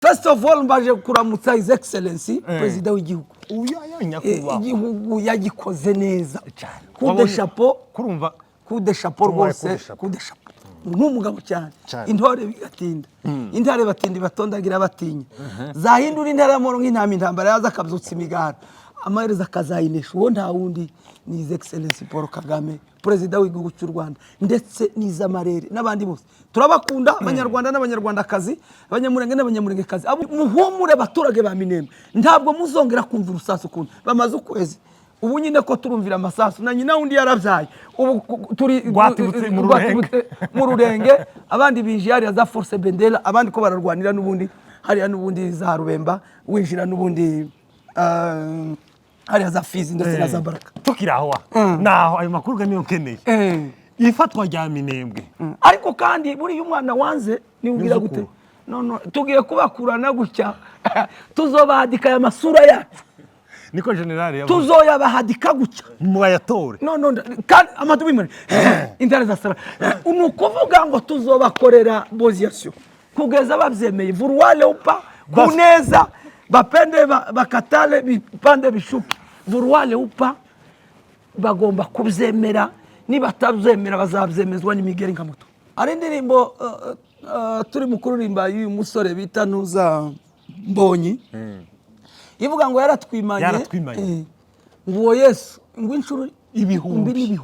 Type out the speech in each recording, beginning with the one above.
First of all mbaje kuramutsa His Excellency President w'igihugu. Igihugu yagikoze neza cyane. Coup de chapeau kurumva coup de chapeau rwose coup de chapeau. N'umugabo cyane. Intore bigatinda. Intare batindi batondagira batinya. Zahindura intara mo nk'intama intambara yaza kabyutsa imigara. Amahereza kazayinesha uwo nta wundi ni His Excellency Paul Kagame President w'igihugu cy'u Rwanda ndetse n'izamarere n'abandi bose turabakunda abanyarwanda n'abanyarwandakazi abanyamurenge n'abanyamurengekazi muhumure baturage ba Minembwe ntabwo muzongera kumva urusasu kundi bamaze ukwezi ubu nyine ko turumvira amasasu na nyina wundi yaravyaye ubu turi mu rurenge abandi bije yari za Force Bendela abandi ko bararwanira n'ubundi hariya n'ubundi za Rubemba winjira n'ubundi hariya za Fizi ndetse na za Baraka tukiraho naho ayo makuru ganiyo nkeneye ifatwa rya Minembwe ariko kandi buri umwana wanze ni ubwira gute no tugiye kubakurana gutya tuzobahadika ya masura yacu niko general yavuze tuzoyabahadika gutya mu bayatore no kandi amadubimwe intare za sara unukuvuga ngo tuzobakorera boziyasyo kugeza bavyemeye vurwale upa kuneza bapende bakatale bipande bishuki vurwale upa bagomba kubyemera niba tabyemera bazabyemezwa n'imigeri nka muto ari ndirimbo turi mukuririmba y'uyu musore bita Ntuza Mbonyi ivuga ngo yaratwimanye ngo Yesu ngo inshuro ibihumbi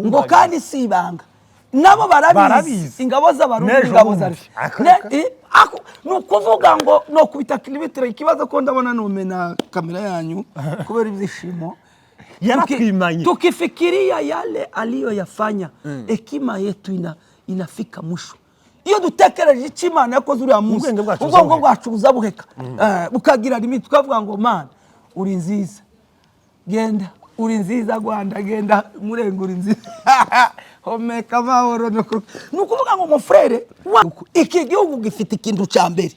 ngo kandi sibanga nabo barabizi ingabo z'abarundi ingabo zari no kuvuga ngo no kubita kilometero ikibazo ko ndabona nomena kamera yanyu kubera ibyishimo yaratwimanye tukifikiria yale aliyoyafanya hekima yetu inafika mwisho iyo dutekereje ikimana yakoze uri amunsi ubwo bwacuza buheka bukagira limit twavuga ngo man uri nziza genda uri nziza Rwanda genda murenga uri nziza homeka mahoro nukuvuga ngo mo frere iki gihugu gifite ikintu cya mbere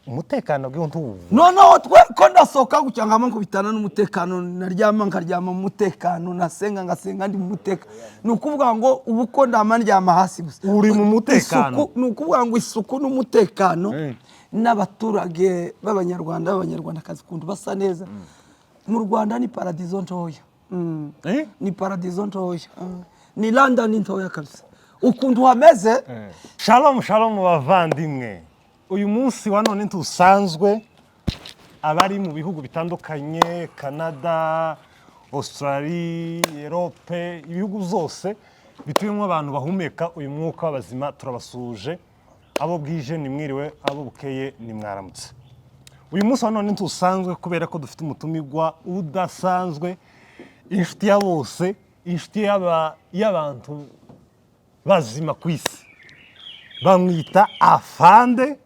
umutekano bw'untu no twe ko ndasoka gucyanga manko bitana n'umutekano naryama nkaryama mu mutekano nasenga ngasenga ndi mu mutekano nukuvuga ngo ubu ko ndamandyama hasi gusa uri mu mutekano nukuvuga ngo isuku n'umutekano n'abaturage b'abanyarwanda b'abanyarwandakazi kundu basa neza mu Rwanda ni paradizo ntoya ni paradizo ntoya ni London ntoya kabisa ukuntu hameze shalom bavandimwe uyu munsi wa none tusanzwe abari mu bihugu bitandukanye Canada Australia Europe ibihugu zose bituyemo abantu bahumeka uyu mwuka w'abazima turabasuje abo bwije ni mwiriwe abo bukeye ni mwaramutse uyu munsi wa none tusanzwe kubera ko dufite umutumigwa udasanzwe inshuti ya bose inshuti y'abantu bazima ku isi bamwita Afande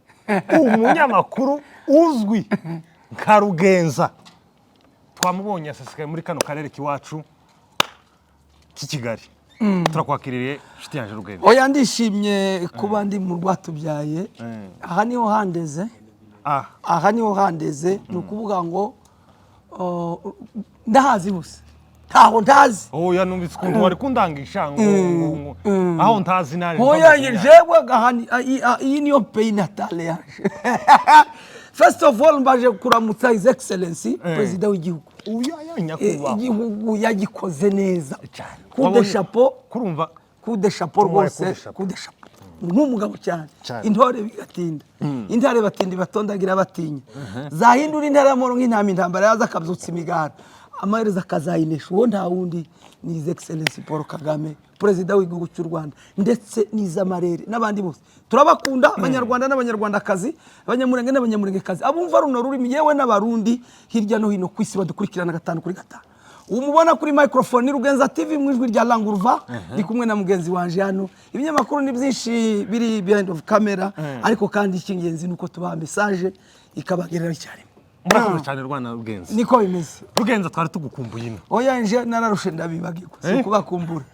umunyamakuru uzwi nka Rugenza twamubonye asesekaye muri kano karere kiwacu k'Kigali turakwakiririye inshuti yaje Rugenza oya ndishimye kuba ndi mu rwatubyaye aha niho handeze nukuvuga ngo ndahazi bose ntaho ntazi oya numvise ukuntu wari kundangisha ngo aho ntazi nari oya jewe gahani iyi niyo pays natale yaje first of all mbaje kuramutsa His Excellency President w'igihugu igihugu yagikoze neza cyane coup de chapeau kurumva coup de chapeau rwose coup de chapeau n'umugabo cyane intore bigatinda intare batindi batondagira batinya zahindura intara mo nk'intama intambara yaza kabyutsa imigara amahereza kazayinesha uwo nta wundi ni His Excellency Paul Kagame President w'igihugu cy'u Rwanda ndetse n'izamarere n'abandi bose turabakunda abanyarwanda n'abanyarwandakazi abanyamurenge n'abanyamurengekazi abumva runo rurimi yewe n'abarundi hirya no hino ku isi badukurikirana 5 kuri 5 umubona kuri microphone ni Rugenza TV mu ijwi rya Languruva ndi kumwe na mugenzi wanje hano ibinyamakuru ni byinshi biri behind of camera ariko kandi ikingenzi nuko tubaha message ikabagerera cyane murakoze cyane Rwanda Rugenza niko bimeze Rugenza twari tugukumbuye ino oya nje nararushe ndabibagirwa kubakumbura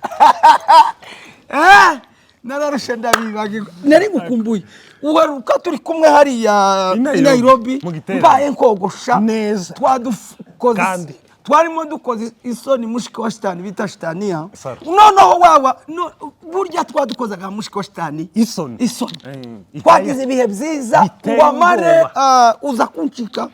nararushe ndabibagirwa nari gukumbuye uheruka turi kumwe hariya i Nairobi mbaye nkogosha neza twadukoze twarimo dukoze isoni mushiki wa shitani bita shitaniya Sara. noneho burya twadukozaga mushiki wa shitani isoni twagize ibihe byiza Biteye wamare uza kuncika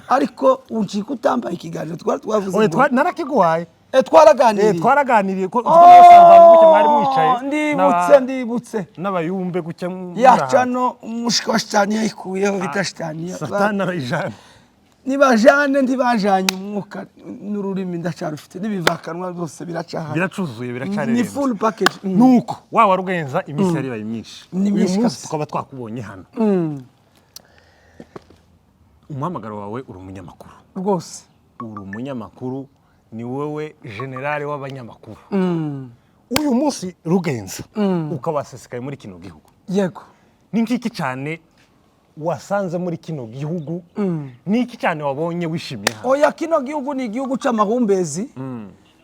ariko uncika utambaye ikiganiro twari twavuze oye ngo narakiguhaye twaraganiriye mwari mwicaye ndibutse n'abayumbe gucya yacano mushiki wa shitani yayikuyeho bita shitaniya satani arayijana nibajane ntibajanye umwuka n'ururimi ndacarufite n'ibivakanwa byose biracahari biracuzuye ni biracarerembye full package nuko wa rugenza iminsi yari baye myinshi Ni myinshi uyu munsi kabisa. tukaba twakubonye hano umuhamagaro wawe uri umunyamakuru rwose uri umunyamakuru ni wowe generale w'abanyamakuru uyu munsi rugenza ukaba wasesekaye muri kino gihugu yego ni nk'iki cyane wasanze muri kino gihugu ni iki cyane wabonye wishimiye hano oya kino gihugu ni igihugu c'amahumbezi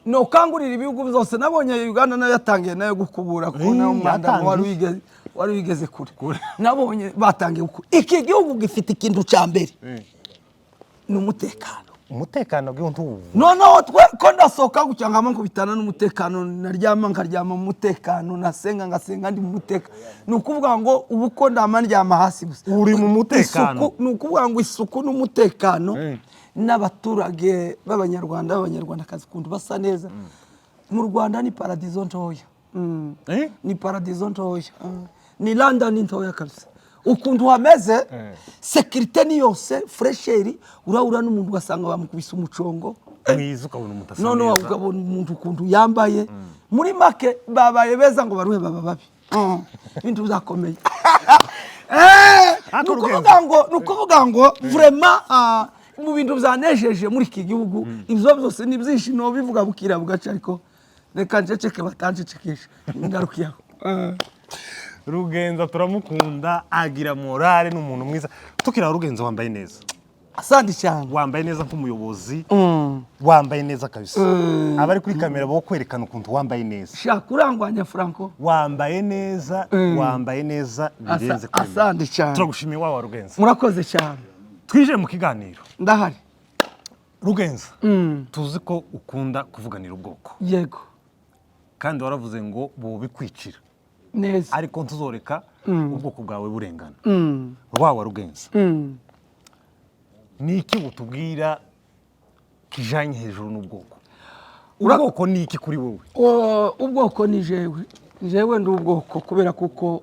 no kangurira ibihugu byose nabonye Uganda nayo yatangiye nayo gukubura kuko nayo umwanda wari wigeze kure nabonye batangiye iki gihugu gifite ikintu ca mbere ni umutekano bw'intu noneho ko ndasohoka gucyangamo nkubitana n'umutekano naryama nkaryama mu mutekano nasenga ngasenga ndi mu mutekano ni ukuvuga ngo ubu ko ndama ndyama hasi gusa uri mu mutekano ni ukuvuga ngo isuku n'umutekano n'abaturage b'abanyarwandakazi kuntu basa neza mu Rwanda ni paradizo ntoya ni paradizo ntoya ni London ntoya kabisa ukuntu hameze sekirite ni yose fresheri urahura n'umuntu ugasanga bamukubise umucongo mwiza ukabona umuntu asa none ukabona umuntu ukuntu yambaye muri make babaye beza ngo baruhe baba babi ibintu bizakomeye ni ukuvuga ngo vraiment mu bintu byanejeje muri iki gihugu ibyo byose ni byinshi no bivuga bukira bugaca ariko reka nceceke batancecekesha ngarukiyaho Rugenza turamukunda agira morale n'umuntu mwiza tukira Rugenza wambaye neza asandi cyane wambaye neza nk'umuyobozi wambaye neza kabisa abari kuri kamera bo kwerekana ukuntu wambaye neza shaka urangwanya Franco wambaye neza birenze kure asandi cyane turagushimiye wa Rugenza murakoze cyane twije mu kiganiro ndahari Rugenza tuzi ko ukunda kuvuganira ubwoko yego kandi waravuze ngo bobikwicira neza ariko ntuzoreka ubwoko bwawe burengana wa Rugenza ni iki butubwira kijanye hejuru n'ubwoko ubwoko ni iki kuri wowe ubwoko ni jewe ndi ubwoko kubera kuko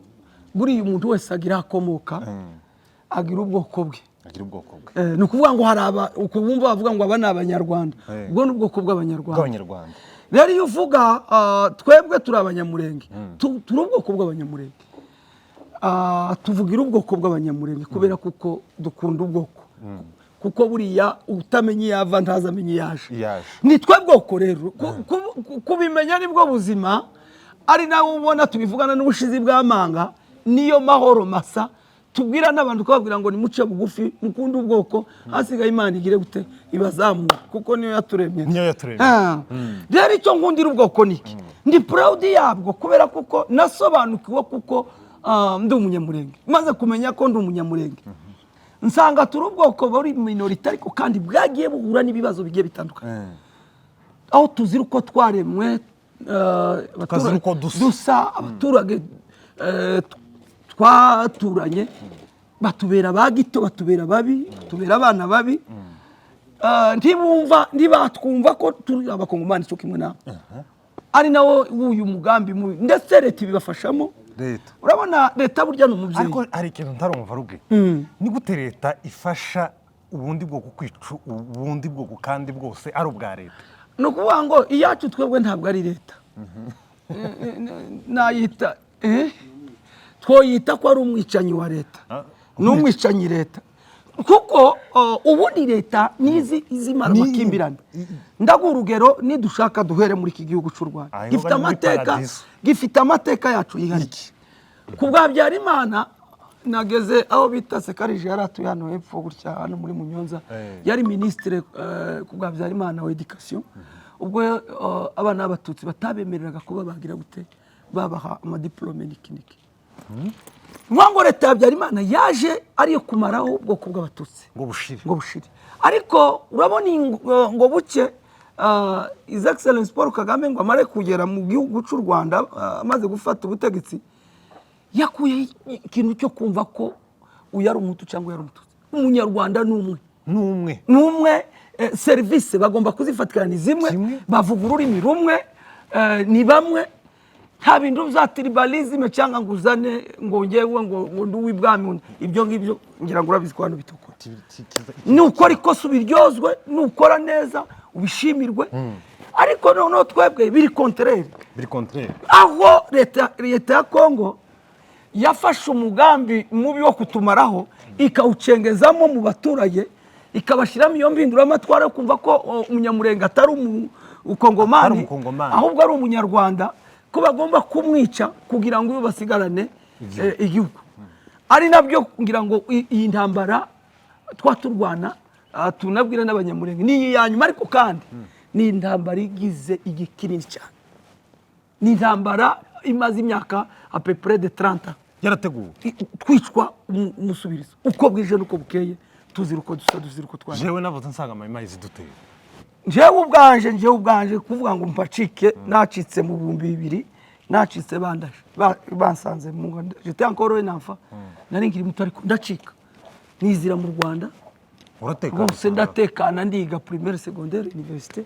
buri umuntu wese agira akomoka agira ubwoko bwe ni ukuvuga ngo hari ukubumva bavuga ngo aba ni abanyarwanda ubwo ni ubwoko bw'abanyarwanda rero iyo uvuga twebwe turi abanyamurenge turi ubwoko bw'abanyamurenge tuvugira ubwoko bw'abanyamurenge kubera kuko dukunda ubwoko kuko buriya utamenye yava ntazamenye yaje ni twe bwoko rero kubimenya nibwo buzima ari nawe ubona tubivugana n'ubushizi bw'amanga niyo mahoro masa tubwira n'abantu twabwira ngo nimuce bugufi mukunda ubwoko hasigaye Imana igire gute ibazamura kuko niyo yaturemye rero icyo nkundira ubwoko niki ndi proud yabwo kubera kuko nasobanukiwe kuko ndi umunyamurenge maze kumenya ko ndi umunyamurenge nsanga turi ubwoko buri minority ariko kandi bwagiye buhura n'ibibazo bigiye bitandukanye aho tuzira uko twaremwe dusa abaturage twaturanye batubera bagito batubera babi tubera abana babi ntibatwumva ko turi abakongomani cyo kimwe nabo ari nawo uyu mugambi mubi ndetse leta ibibafashamo urabona leta burya ni umubyeyi ariko hari ikintu ntarumva Ruge ni gute leta ifasha ubundi bwoko kwica ubundi bwoko kandi bwose ari ubwa leta ni ukuvuga ngo iyacu twebwe ntabwo ari leta nayita twoyita ko ari umwicanyi wa leta n'umwicanyi leta kuko ubundi leta nizi izimara amakimbirane ndaguha urugero nidushaka duhere muri iki gihugu cy'u Rwanda gifite amateka yacu yihariye ku bwa Habyarimana nageze aho bita Sekarije yari atuye hano hepfo gutya hano muri Munyonza yari ministre ku bwa Habyarimana wa education ubwo abana b'abatutsi batabemereraga kuba bagira gute babaha amadiplome niki ngo leta ya Habyarimana yaje ariyo kumaraho ubwoko bw'abatutsi ngo bushire ariko urabona ngo buke His Excellence Paul Kagame ngo amare kugera mu gihugu cy'u Rwanda amaze gufata ubutegetsi yakuye ikintu cyo kumva ko uyu ari umutu cyangwa yari umututsi. Umunyarwanda n'umwe serivisi bagomba kuzifatikana zimwe, bavuga ururimi rumwe, ni bamwe, nta bintu za tribalisme cyangwa ngo uzane ngo ngewe ngo nduwibwami. Ibyo ngibyo ngira ngo urabizi ko hano bitukura. Nukora ikosa ubiryozwe, nukora neza ubishimirwe, ariko noneho twebwe biri contraire. Aho leta ya Kongo yafashe umugambi mubi wo kutumaraho ikawucengezamo mu baturage, ikabashiramo iyo mbinduramatwara yo kumva ko umunyamurenge atari umukongomani ahubwo ari umunyarwanda, ko bagomba kumwica kugira ngo basigarane igihugu. Ari nabyo ngira ngo iyi ntambara twaturwana tunabwira n'abanyamurenge ni yanyuma, ariko kandi ni intambara igize igikirinzi cyane. Ni intambara imaze imyaka à peu près de 30 yarateguwe, twicwa umusubirizo uko bwije nuko bukeye, tuzira uko dusa, duzira uko twaje. Jewe navuze nsanga amayimayi ziduteye. Jewe ubwanje kuvuga ngo mpacike, nacitse mu 2000, nacitse bandaje bansanze mu Rwanda. J'étais encore un enfant, nari nkiri muto ariko ndacika nizira mu Rwanda. Rwose ndatekana, ndiga primaire secondaire université.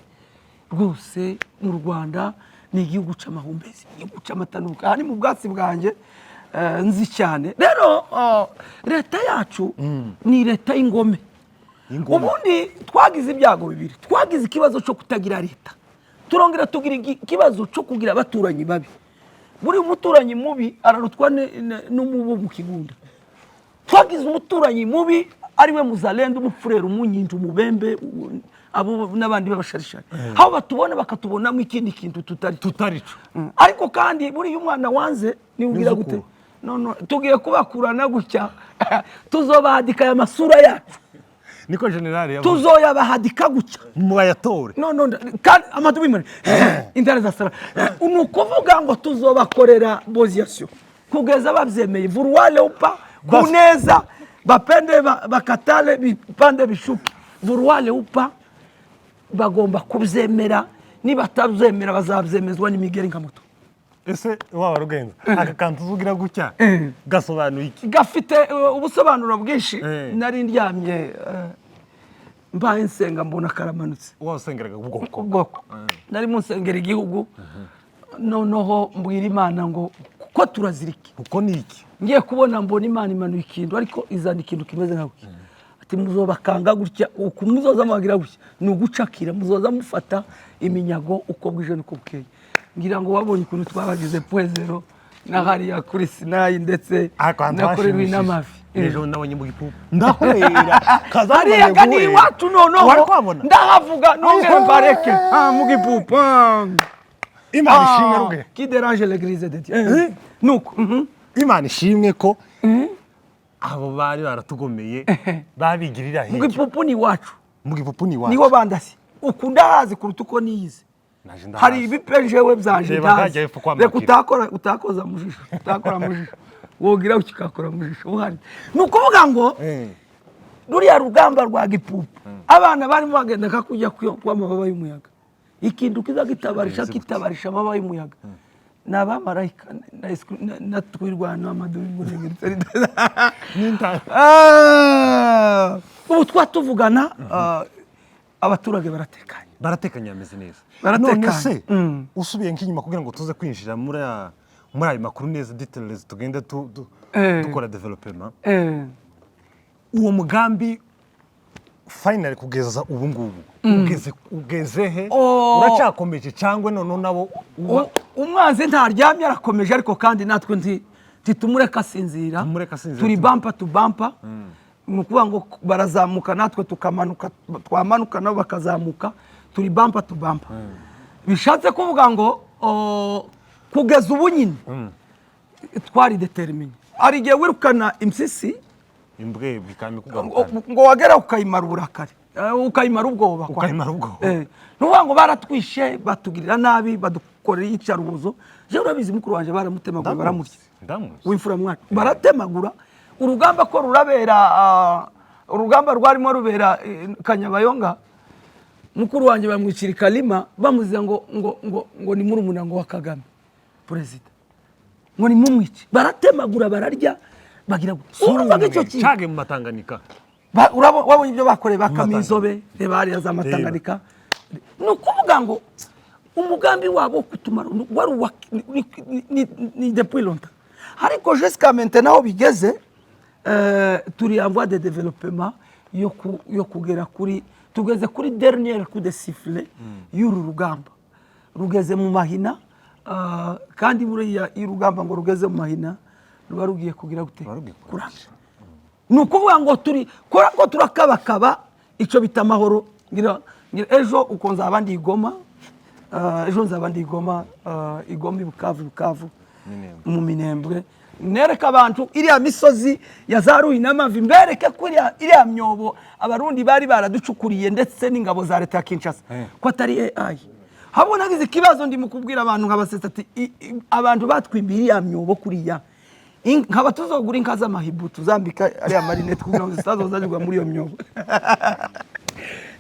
Rwose mu Rwanda ni igihugu cy'amahumbezi, igihugu cy'amatanuka, hari mu bwatsi bwanjye nzi cyane. Rero leta yacu ni leta y'ingome. Ubundi twagize ibyago bibiri. Twagize ikibazo cyo kutagira leta, turongera tugira ikibazo cyo kugira abaturanyi babi. Buri umuturanyi mubi ararutwa n'umubu mu kigunda. Twagize umuturanyi mubi ariwe Muzalendo, umufurero, umunyindu, umubembe, abo n'abandi babasharishari. Aho batubona bakatubonamo ikindi kintu tutarico. Ariko kandi buri umwana wanze ni ubwira gute? No, tugiye kubakurana gutya tuzobahadika ya masura yacu. Niko generali yavuze. Tuzoyabahadika gutya mu bayatore. No, kandi amadubimane intare za sara. Unukuvuga ngo tuzobakorera boziyasyo kugeza bavyemeye vuruwale upa kuneza bapende bakatale bipande bishuki vuruwale upa bagomba kubyemera. Niba atabyemera bazabyemezwa n'imigeri nka moto. Ese waba rugenza aka kantu uzugira gutya gasobanuye iki? Gafite ubusobanuro bwinshi. Nari ndyamye mbaye nsenga mbona karamanutse. Wasengeraga ubwoko? Nari munsengera igihugu, noneho mbwira Imana ngo ko turaziriki. Uko ni iki? Ngiye kubona mbona Imana imanuye ikintu, ariko izana ikintu kimeze nka gutya. Ati muzobakanga gutya, uko muzoza mubagira gutya ni ugucakira, muzoza mufata iminyago uko bwije nuko bukeye. Ngira ngo wabonye ukuntu twabagize point 0 na hariya kuri Sinayi ndetse nakorerwa n'amafi. Ejo nabonye mu gipupu ndakorera kazariya gani watu noneho ndahavuga nongere mbareke mu gipupu. Imana ishimwe ruge qui dérange l'église de Dieu. Nuko Imana ishimwe ko abo bari baratugomeye babigirira hehe. Mu gipupu ni wacu, niwo bandasi ukunda hazi kuruta uko niyize. Hari ibipenjewe byanje ndazi, reka utakoza mujisho, utakora mujisho, wogira ukikakora mujisho uhari. Nukuvuga ngo ruriya rugamba rwa gipupu abana barimo bagenda kakujya kwa mababa y'umuyaga, ikintu kiza kitabarisha amababa y'umuyaga n'abamarayika na twirwana amaduri murengere. Ubu twatuvugana abaturage baratekanye ameze neza. None se usubiye nk'inyuma kugira ngo tuze kwinjira muri ayo makuru neza details tugende dukora development, uwo mugambi finally kugeza ubu ngubu ugeze he? Uracyakomeje cyangwa none nabo umwanzi ntaryamye arakomeje, ariko kandi natwe ntitumureka asinzira, turi bumper to bumper. Nukuvuga ngo barazamuka natwe tukamanuka, twamanuka nabo bakazamuka, turi bumper to bumper. Bishatse kuvuga ngo kugeza ubu nyine twari determine. Ari gihe wirukana impyisi imbwe bikamikugaruka ngo wagera ukayimara uburakari, ukayimara ubwoba, nuvuga ngo baratwishe, batugirira nabi, badukorera iyicarubozo. Je urabizi mukuru wanje baramutemagura, baramurya w'imfura mwana, baratemagura. Urugamba ko rurabera, urugamba rwarimo rubera Kanyabayonga, mukuru wanjye bamwicira Kalima bamuziza ngo ni murumuna wa Kagame president, ngo ni mumwice, baratemagura bararya bagira urumva icyo kintu cyage mu Matanganika. Wabonye ibyo bakoreye bakamizobe reba hariya za Matanganika. Ni ukuvuga ngo umugambi wabo kutumara ni depuis longtemps, ariko jusqu'à maintenant bigeze turi en voie de développement yo kugera kuri tugeze kuri dernier coup de sifflet y'uru rugamba rugeze mu mahina, kandi buriya y'urugamba ngo rugeze mu mahina ruba rugiye kugira gute kuranga. Ni ukuvuga ngo turi ko turakabakaba icyo bita amahoro. Ejo ukonza abandi Igoma, ejo nzabandi Igoma, Igoma Bukavu mu Minembwe, nereka abantu iriya misozi ya za Ruhinamavi, mbereke kuri iriya myobo abarundi bari baraducukuriye ndetse n'ingabo za leta ya Kinshasa ko atari AI. Habo nagize ikibazo ndi mukubwira abantu nk'abasesa ati abantu batwimbira iriya myobo kuriya nkaba tuzogura inka z'amahibu tuzambika ariya marinette kugira ngo zitazozajirwa muri iyo myobo.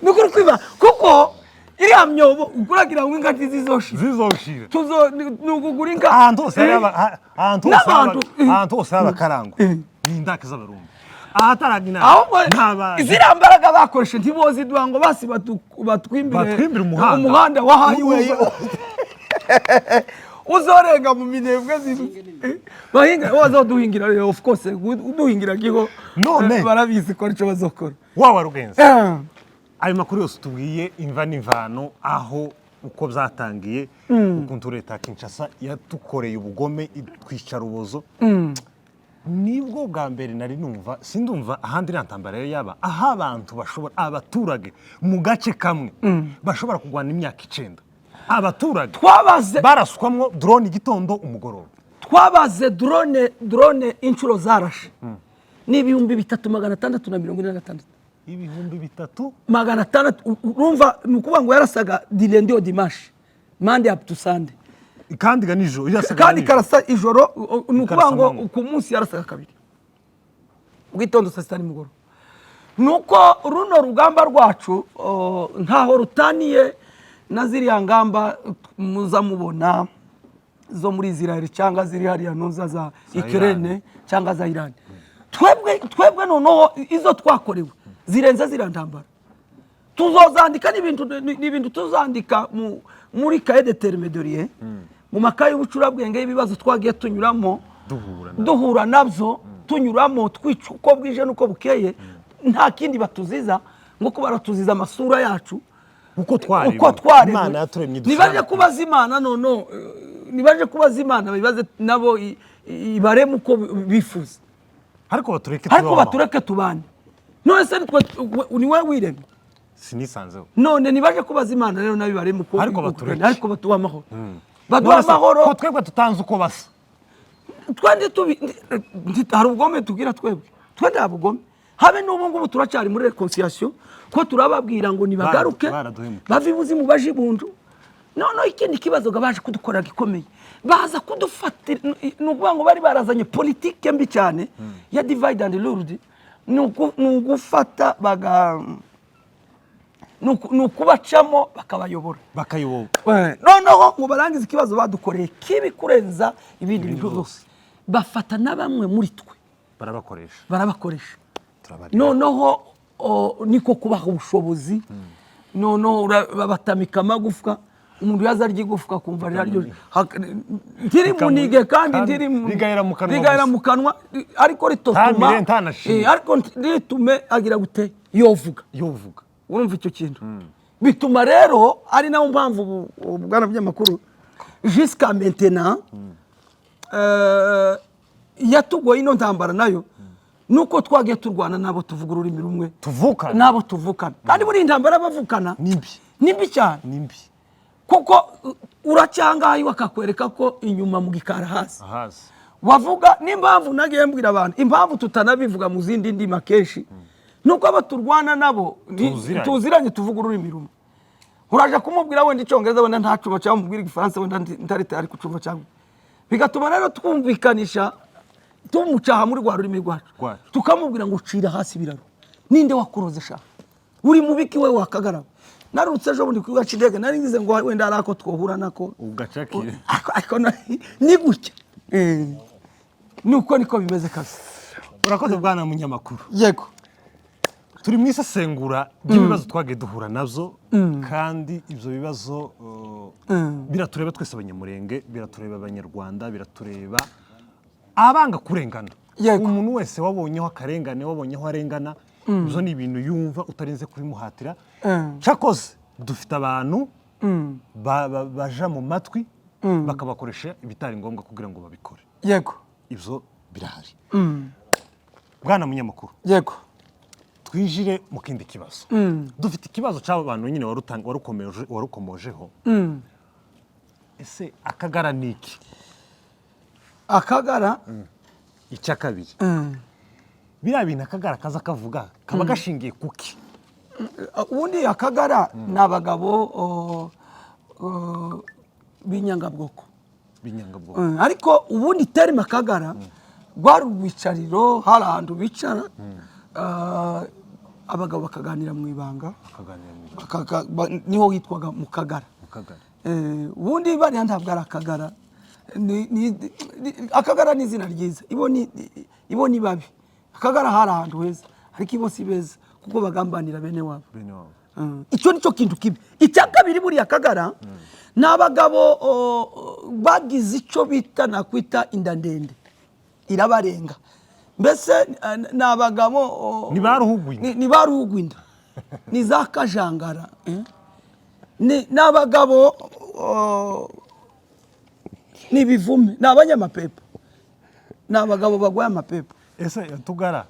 Nukuri kwiba kuko iriya myobo uguragira ngo inka zizoshira nugugura inka ahantu hose abakarangwa n'indake z'abarundi ahataragina ziriya mbaraga bakoreshe ntibozidwa ngo basi batwimbire umuhanda wa highway uzorenga mu Minembwe bahinga wazoduhingira rero, of course uduhingira giho barabizi ko arico bazokora wawa Rugenzi. Ayo makuru yose tubwiye imva n'imvano aho uko byatangiye ukuntu leta Kinshasa yatukoreye ubugome itwicara ubuzo, nibwo bwa mbere nari numva sindumva ahandi ntambara yaba aho abantu bashobora abaturage mu gace kamwe bashobora kugwana imyaka 9. Abaturage twabaze baraswamwo drone igitondo umugoroba, twabaze drone inshuro zarashe ni 3646. 3600 urumva nukuvuga ngo yarasaga dilendi dimanche mande up to Sunday, kandi ganijoro irasaga kandi karasa ijoro, nukuvuga ngo ku munsi yarasaga kabiri ugitondo saa 6 nimugoro. Nuko runo rugamba rwacu ntaho rutaniye na ziriya ngamba muza mubona zo muri Israel cyangwa ziri hariya noza za Ukraine cyangwa za Iran. Twebwe noneho izo twakorewe zirenze zirantambara, tuzozandika n'ibintu tuzandika muri cahier de termedorie mu makaye y'ubucurabwenge y'ibibazo twagiye tunyuramo duhura nabyo tunyuramo twica uko bwije nuko bukeye, nta kindi batuziza ngo ko baratuziza amasura yacu uko twari Imana yaturemye nibaje kubaza Imana nibaje kubaza Imana bibaze nabo ibaremu uko bifuza, ariko batureke tubane. None se ni wewe wiremye sinisanzeho, none nibaje kubaza Imana rero nabi baremu uko ariko batuwa amahoro baduha amahoro ko twebwe tutanze uko basa. Twende hari ubugome tugira twebwe nta bugome habe n'ubu ngubu turacyari muri reconciliation ko turababwira ngo nibagaruke bavibuzi mu bajibundu. Noneho ikindi kibazo gabaje kudukora gikomeye, baza kudufatira nukuvuga ngo bari barazanye politike mbi cyane ya divide and rule, nugufata nukubacamo bakabayobora noneho ngo barangize ikibazo badukoreye kibi kurenza ibindi bintu byose, bafata na bamwe muri twe barabakoresha noneho niko kubaha ubushobozi, noneho babatamika amagufwa, umuntu yaza ryigufwa kumva ryo ntiri munige kandi ntiri rigahera mu kanwa, ariko ritotuma ariko ritume agira gute yovuga. Urumva icyo kintu bituma rero ari nawo mpamvu ubwana by'amakuru jusqu'à maintenant yatugoye ino ntambara nayo nuko twagiye turwana nabo tuvuga ururimi rumwe nabo tuvukana, kandi muri intambara bavukana nimbi cyane kuko uracyangaye wakakwereka ko inyuma mu gikara hasi wavuga n'impamvu nagiye mbwira abantu impamvu tutanabivuga mu zindi ndimi akenshi nuko aba turwana nabo tuziranye tuvuga ururimi rumwe. Uraje kumubwira wenda icyongereza wenda ntacuma cyangwa mubwira igifaransa wenda ntarite ari kucumva cyangwa bigatuma rero twumvikanisha tumucaha muri rwa rurimi rwacu tukamubwira ngo ucira hasi biraro ninde wakuroze sha uri mubiki we wakagaraba narutse ejo bundi kwiga cidege nari ngize ngo wenda arako twohura nako ugacakire ariko ni gutya nuko niko bimeze kazi. urakoze bwana munyamakuru. Yego turi mu isesengura ry'ibibazo twagiye duhura navyo kandi ivyo bibazo biratureba twese abanyamurenge, biratureba abanyarwanda, biratureba abanga kurengana. Umuntu wese wabonyeho akarengane, wabonyeho arengana, izo ni ibintu yumva utarinze kubimuhatira. Cyakoze dufite abantu baja mu matwi bakabakoresha ibitari ngombwa kugira ngo babikore. Yego ivyo birahari. Bwana munyamakuru. Yego twinjire mu kindi kibazo. Dufite ikibazo cy'abo bantu nyine warukomojeho. Ese akagara niki? Akagara icya kabiri. Biriya bintu akagara kaza kavuga kaba gashingiye kuki? Ubundi akagara n'abagabo b'inyangabwoko. Ariko ubundi terima akagara gwari ubicariro hari ahantu bicara abagabo bakaganira mu ibanga, niho hitwaga mu kagara. Ubundi bari ntabwo ari akagara. Akagara ni izina ryiza, ibo ni babi. Akagara hari ahantu heza ariko ibo si beza kuko bagambanira bene wabo. Icyo nicyo kintu kibi. Icya kabiri buri akagara n'abagabo bagize icyo bita nakwita inda ndende irabarenga. Mbese n'abagabo nibaruhugwinda ni za kajangara. N'abagabo nibivume n'abanyamapepo, n'abagabo bagwaye amapepo. Ese yatugara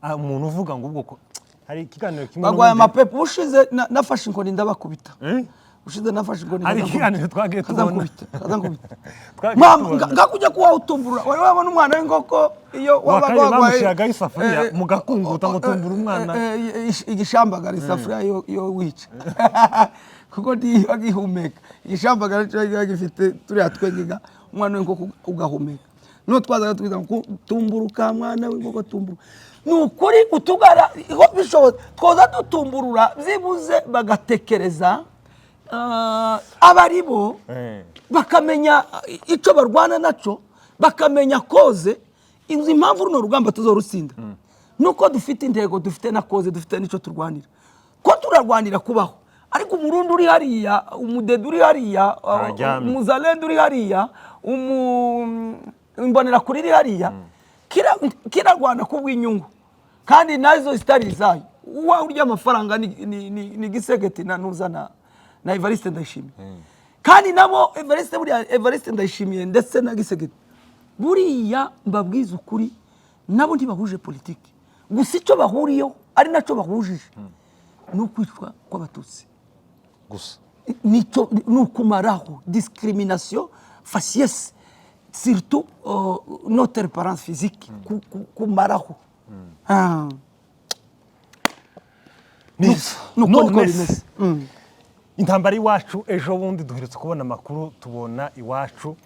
umuntu uvuga ngo ubwo hari ikiganiro kimwe bagwaye amapepo ushize nafashe inkoni ndabakubita. Ushize nafashe inkoni hari ikiganiro twagiye tubona ngakujya kuwa utumbura wari wabona umwana w'ingoko iyo wabaga bamushaga isafuriya mugakunguta ngo tumbura umwana igishambagara isafuriya yo wica kuko ndi agihumeka igishambagara cyo gifite turi atwengiga umwana w'ingoko ugahumeka no twazaga twiza kutumburuka mwana w'ingoko tumburu nukuri utugara bishoboye twoza dutumburura byibuze bagatekereza abaribo bakamenya icyo barwana naco, bakamenya koze impamvu runo rugamba tuzorusinda nuko dufite intego, dufite na koze, dufite nico turwanira ko turarwanira kubaho. Ariko umurundi uri hariya, umudede uri hariya, umuzalendo uri hariya, imbonera kuri iri hariya kirarwana kubw'inyungu kandi nazo zitari zayo. Uwa urya amafaranga ni gisegeti na nuzana na Evariste Ndayishimiye. Kandi nabo Evariste Ndayishimiye ndetse na Gisegeti buriya mbabwiza ukuri nabo ntibahuje politiki. Gusa icyo bahuriyeho ari naco bahujije n'ukwicwa kw'abatutsi. Gusa nico nukumaraho discrimination faciès surtout notre apparence physique kumaraho. None intambara iwacu ejo bundi duheretse kubona amakuru tubona iwacu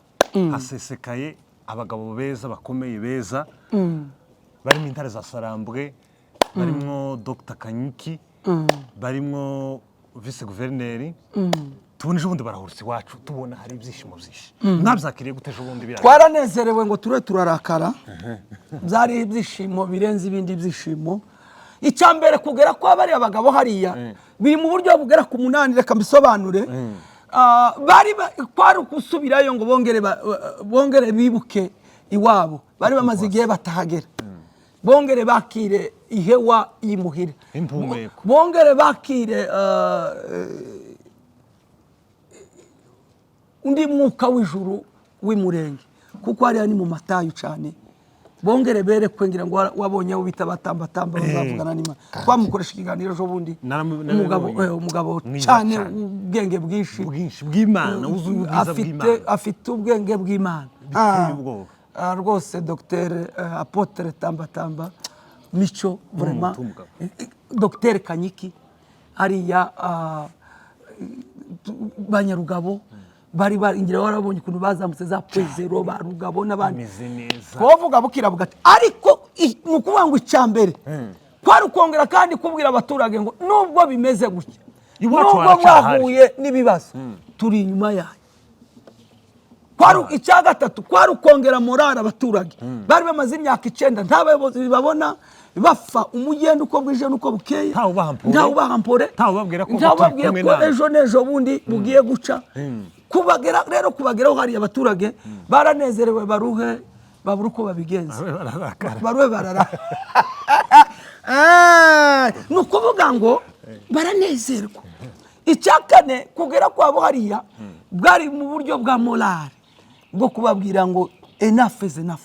hasesekaye abagabo beza bakomeye beza barimo intare za Sarambwe, barimo Dr Kanyiki, barimo vice guverineri. Tubona ejo bundi barahurutse iwacu tubona hari ibyishimo byinshi. Nabyakiriye gute ejo bundi birara? Twaranezerewe ngo turarakara. Byari ibyishimo birenze ibindi byishimo. Icyambere kugera kwa bari abagabo hariya biri mu buryo bugera ku 8 reka mbisobanure. Bari kwari kusubirayo ngo bongere bibuke iwabo, bari bamaze igihe batahagera. Bongere bakire ihewa yimuhira, bongere bakire undi mwuka w'ijuru w'imurenge kuko hariya ni mu matayo cyane. Bongere berekwe ngira ngo wabonye ubita batamba bazavugana n'Imana. Twamukoresha ikiganiro ejo bundi umugabo cyane ubwenge bwinshi bw'Imana, ubwiza bw'Imana, afite ubwenge bw'Imana rwose. Dr Apotre Tamba Mico vraiment Dr Kanyiki hariya Banyarugabo bari ingira warabonye ukuntu bazamutse za Pezero barugabo n'abandi twovuga bukira bugati. Ariko nukuvuga ngo icyambere kwari ukongera kandi kubwira abaturage ngo nubwo bimeze gutya Iwacu nubwo mwahuye n'ibibazo turi inyuma yanyu. Icya gatatu kwari ukongera morale abaturage bari bamaze imyaka 9 nta bayobozi babona bapfa umugenda uko bwije nuko bukeye, nta ubahampore, nta ubabwira ko ejo nejo bundi bugiye guca. Kubageraho hari abaturage baranezerewe, babura uko babigenza, baruhe barara. Ni ukuvuga ngo baranezerwa. Icya kane kugera kwabo hariya bwari mu buryo bwa morale bwo kubabwira ngo enough is enough.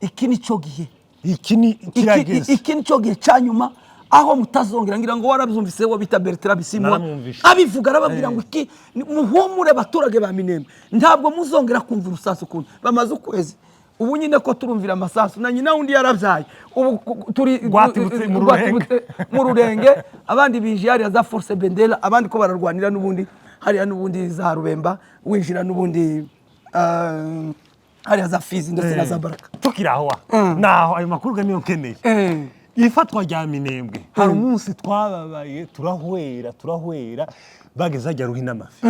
Iki nico gihe, iki nico gihe cyanyuma aho mutazongera. Ngira ngo warabyumvise wo bita Bertrand Bisimwa abivuga, arababwira ngo iki muhumure abaturage ba Minembwe, ntabwo muzongera kumva urusasu kundi. Bamaze ukwezi ubu nyine ko turumvira amasasu, na nyina undi yaravyaye, ubu turi mu rurenge, abandi bije hariya za Force Bendela, abandi ko bararwanira n'ubundi hariya n'ubundi za Rubemba, winjira n'ubundi hariya za Fizi ndetse na za Baraka. Tukiraho naho ayo makuru ganiyo nkeneye. Ifatwa rya Minembwe hari umunsi twababaye turahwera bageze ajya Ruhina Amafi,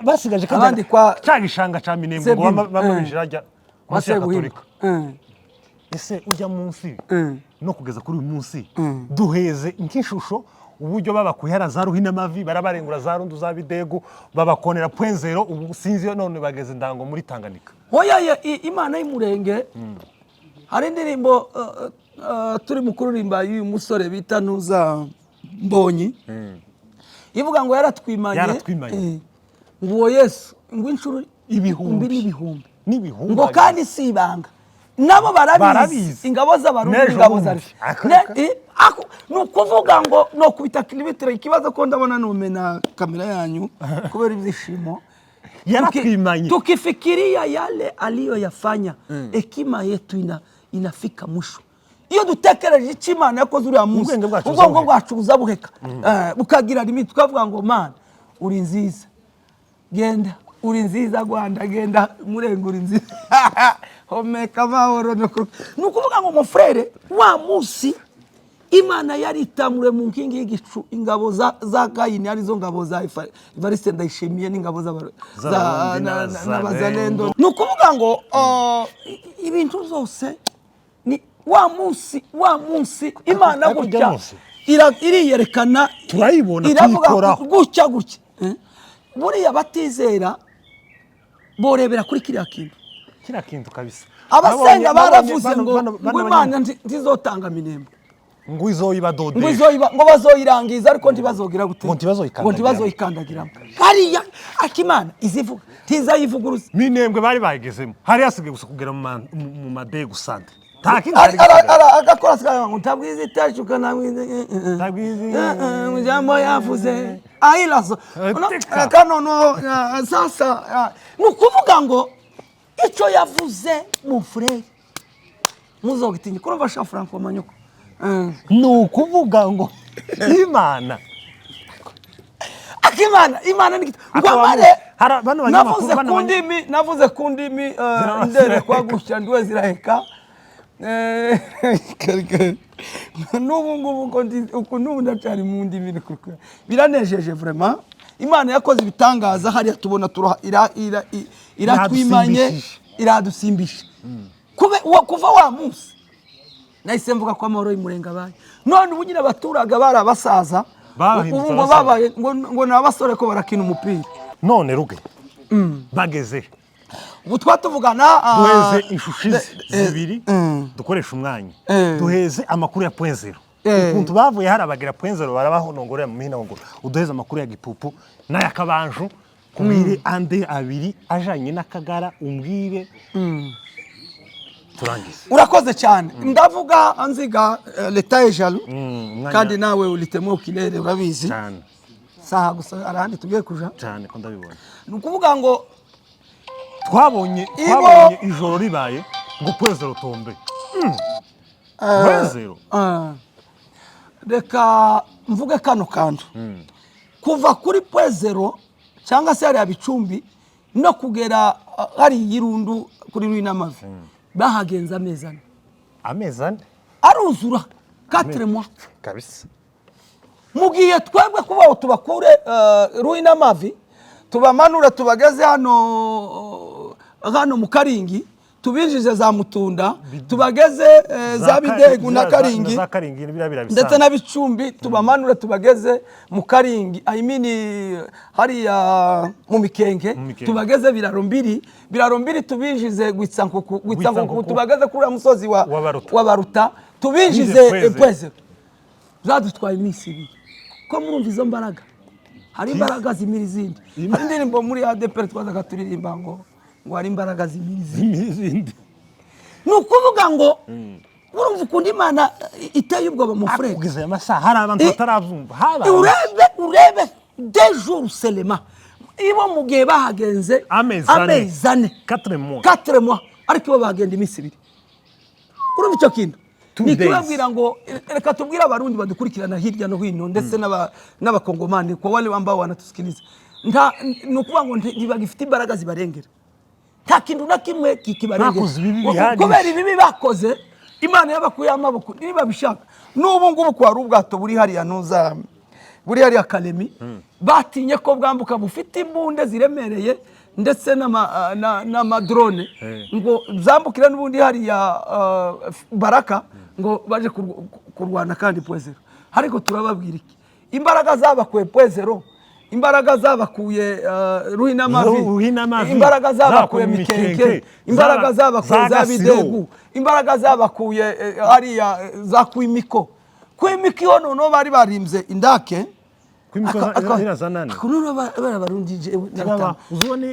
basigaje kandi cyagishanga ca Minembwe ngo bamubijira ajya Katolika. Ese ujya munsi no kugeza kuri uyu munsi duheze nk'ishusho uburyo babakuhera za Ruhina Amavi, barabarengura za Rundu za Bidego, babakonera .0. Ubu sinzi none bageze ndango muri Tanganyika. Hoya Imana y'Umurenge hari indirimbo turi mu kuririmba y'uyu musore bita Ntuza Mbonyi, ivuga ngo yaratwimanye ngo Yesu ngo inshuro ibihumbi ngo kandi si ibanga, nabo barabizi ingabo z'abarundi, ingabo zari ni ukuvuga ngo no kubita kilometero. Ikibazo ko ndabona numena kamera yanyu kubera ibyishimo, yaratwimanye tukifikiria yale aliyoyafanya, hekima yetu inafika mwisho. Iyo dutekereje iki Imana yakoze uriya munsi, ubwongo bwacu buzabuheka bukagira limit, tukavuga ngo Mana uri nziza, genda uri nziza Rwanda, genda Murenge uri nziza homeka mahoro. Ni ukuvuga ngo mufrere wa munsi Imana yaritamure mu nkingi y'igicu, ingabo za Gayini arizo ngabo za Evariste Ndayishimiye n'ingabo n'abazalendo. Ni ukuvuga ngo ibintu zose ni wa munsi Imana gutya iriyerekana, turayibona tuyikora gutya buriya batizera borebera kuri kiriya kintu kabisa. Abasenga baravuze ngo Imana ntizotanga Minembwe, ngo izoyibadode, ngo bazoyirangiza ariko ntibazogira gute, ngo ntibazoyikandagiramo. Hariya Akimana izivuga tizayivuguruza. Minembwe bari bayigezemo, hari hasigaye gusa kugera mu madego sante. Agakora sikanga ngo tabwizi tashuka namwize mujambo yavuze ayilaso kanono. Sasa ni ukuvuga ngo icyo yavuze mu frere muzogitinya kurumva sha Franco Manyuko. Ni ukuvuga ngo Imana ni navuze kundimi ndere kwa gusha ndwe ziraheka n'ubu ngubu uko n'ubu ndacyari mu ndimi biranejeje vraiment. Imana yakoze ibitangaza hariya tubona iratwimanye iradusimbisha kuva wa munsi. Nahise mvuga ko amahoro y'Umurenge abaye, none ubu nyine abaturage bari abasaza ubu ngo babaye ngo n'abasore ko barakina umupira. None ruge bageze ubu twatuvugana duheze inshushi zibiri dukoresha umwanya, duheze amakuru ya .0. Ukuntu bavuye harabagira .0 barabahonongorera mu mihina ngo uduheze amakuru ya Gipupu n'aya Kabanju, kubire ande abiri ajanye n'Akagara umbwire turangize. Urakoze cyane. Ndavuga anziga leta y'ejalo kandi nawe ulitemo kilere urabizi cyane. Saha gusa arahandi tugiye kuja cyane ko ndabibona. Nukuvuga ngo twabonye ijoro ribaye ngo .0 tombe. .0 reka mvuge kano kantu kuva kuri .0 cyangwa se hari abicumbi no kugera hari yirundu kuri Ruhina Amavi bahagenza amezane aruzura 4 mois kabisa. mugiye twebwe kubaho tubakure ruhi n'amavi tubamanura tubageze hano mu Karingi tubinjije za Mutunda tubageze za Bidegu na Karingi ndetse na Bicumbi tubamanura tubageze mu Karingi hariya mu Mikenge tubageze biraro mbiri tubinjize Gwitsankuku tubageze kuri musozi wa Baruta tubinjize Pwezero zadutwaye iminsi ibiri ko murumva izo mbaraga hari imbaraga zimira izindi hari indirimbo muri ADPR twazaga turirimba ngo hari imbaraga zimira izindi nukuvuga ngo urumva ukundi Imana iteye ubwoba mu frère kugize amasaha hari abantu bataravyumva urebe des jours seulement ibo mugiye bahagenze amezane 4 mois ariko bo bagenda iminsi ibiri urumva icyo kintu ni kubabwira ngo reka tubwire abarundi badukurikirana hirya no hino ndetse n'abakongomani kwa wale ambao wanatusikiliza nukuvuga ngo ntibagifite imbaraga zibarengera nta kintu na kimwe kikibarengera kubera ibibi bakoze Imana yabakuye amaboko niba bishaka n'ubu ngubu kwa rubwato buri hariya nuza buri hariya Kalemi batinye ko bwambuka bufite imbunde ziremereye ndetse n'amadrone ngo zambukira n'ubundi hariya Baraka ngo baje kurwana kandi Pwezero ariko turababwira iki imbaraga zabakuye Pwezero imbaraga zabakuye ruhi n'amavi imbaraga zabakuye Mikenge imbaraga zabakuye za Bidegu imbaraga zabakuye hariya za Kwimiko no bari barimbye indake bararundije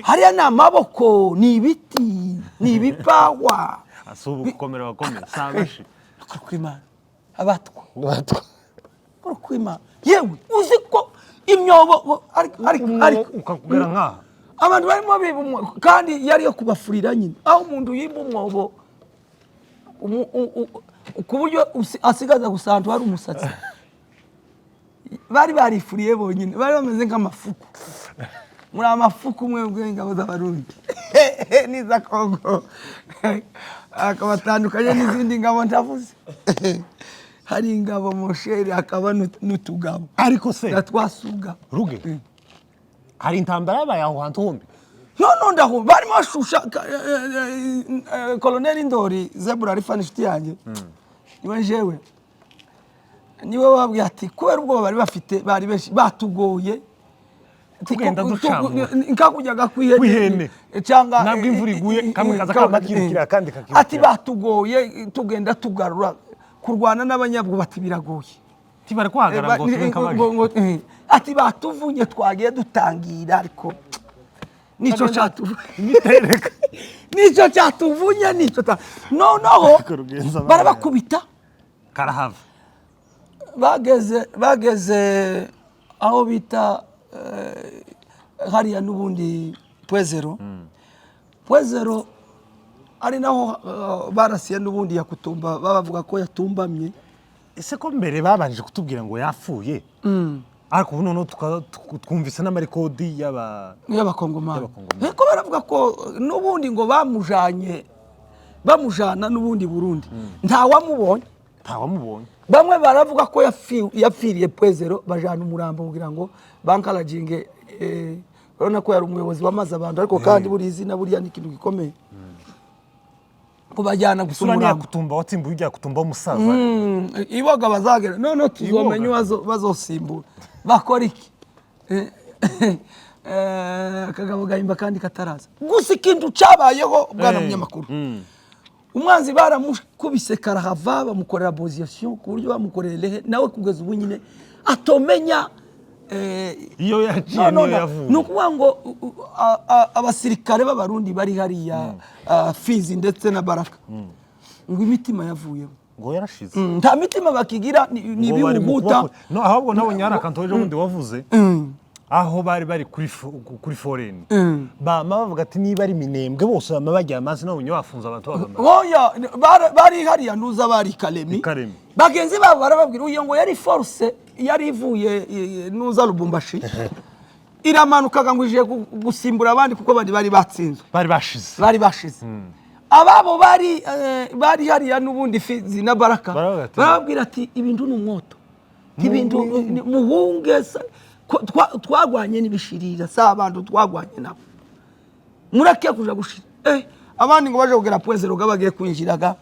hariya ni amaboko ni ibiti ni ibipawa asubukomera bakomeye sabashi kwimana abatwa kwimana yewe uzi ko imyobo ariko ukakugera nka abantu barimo biba kandi yari yo kubafurira nyine aho umuntu yimba umwobo ku buryo asigaza gusanzwe hari umusatsi bari barifuriye bonyine bari bameze nk'amafuku muri amafuku umwe bw'ingabo z'abarundi niza Kongo akabatandukanye n'izindi ngabo ndavuze hari ingabo Mosheri akaba n'utugabo ariko se natwasuga ruge hari intambara yabaye aho hantu hombi no ndaho barimo bashusha Colonel Ndori Zebra Rifani inshuti yanjye niwe jewe niwe wabwiye ati kubera ubwo bari bafite bari benshi batugoye tugenda ducamo nkakujyaga kwihene cyangwa nabwo imvura iguye kamwe kaza kamakirikira kandi kakirikira ati batugoye tugenda tugarura kurwana n'abanyabwo bati biragoye tibari kwagara ngo ati batuvunye twagiye dutangira ariko nico cyatuvunye nico noneho barabakubita karahava bageze aho bita hariya n'ubundi Pwezero ari naho barasiye n'ubundi yakutumba babavuga ko yatumbamye ese ko mbere babanje kutubwira ngo yapfuye ariko ubu noneho twumvise n'amarikodi y'abakongomani ko baravuga ko n'ubundi ngo bamujana n'ubundi Burundi ntawamubonye bamwe baravuga ko yapfiriye Pwezero bajana umurambo kugira ngo bankaraginge urabona ko yari umuyobozi wamaze abantu ariko kandi buri izina buriya ni ikintu gikomeye kubajyana gusura umurambo kutumba watsimbuye ujya kutumba umusaza iboga bazagera none tuzomenya bazosimbura bakora iki akagabo gahimba kandi kataraza gusa ikintu cabayeho bwana munyamakuru umwanzi baramukubise karahava bamukorera position ku buryo bamukorera nawe kugeza ubu nyine atomenya iyo yaciye niyo yavuye nukuvuga ngo abasirikare b'abarundi bari hariya Fizi ndetse na Baraka ngo imitima yavuyemo ngo yarashize nta mitima bakigira ni bihuta no ahubwo nabonye hari akantu ejo bundi wavuze aho bari kuri foreign bama bavuga ati niba ari Minembwe bose bama bajya amazi nabonye bafunza abantu bagamba oya bari hariya nuza bari Kalemi bagenzi babo barababwira uyo ngo yari force yari ivuye nuza Lubumbashi iramanukaga ngo ije gusimbura abandi kuko bari batsinzwe bari bashize ababo bari hariya n'ubundi Fizi na Baraka barababwira ati ibintu n'umwoto ibintu muhunge twagwanye n'ibishirira sa abantu twagwanye nabo murake kuja gushira abandi ngo baje kugera Pwezero gabagiye kwinjiraga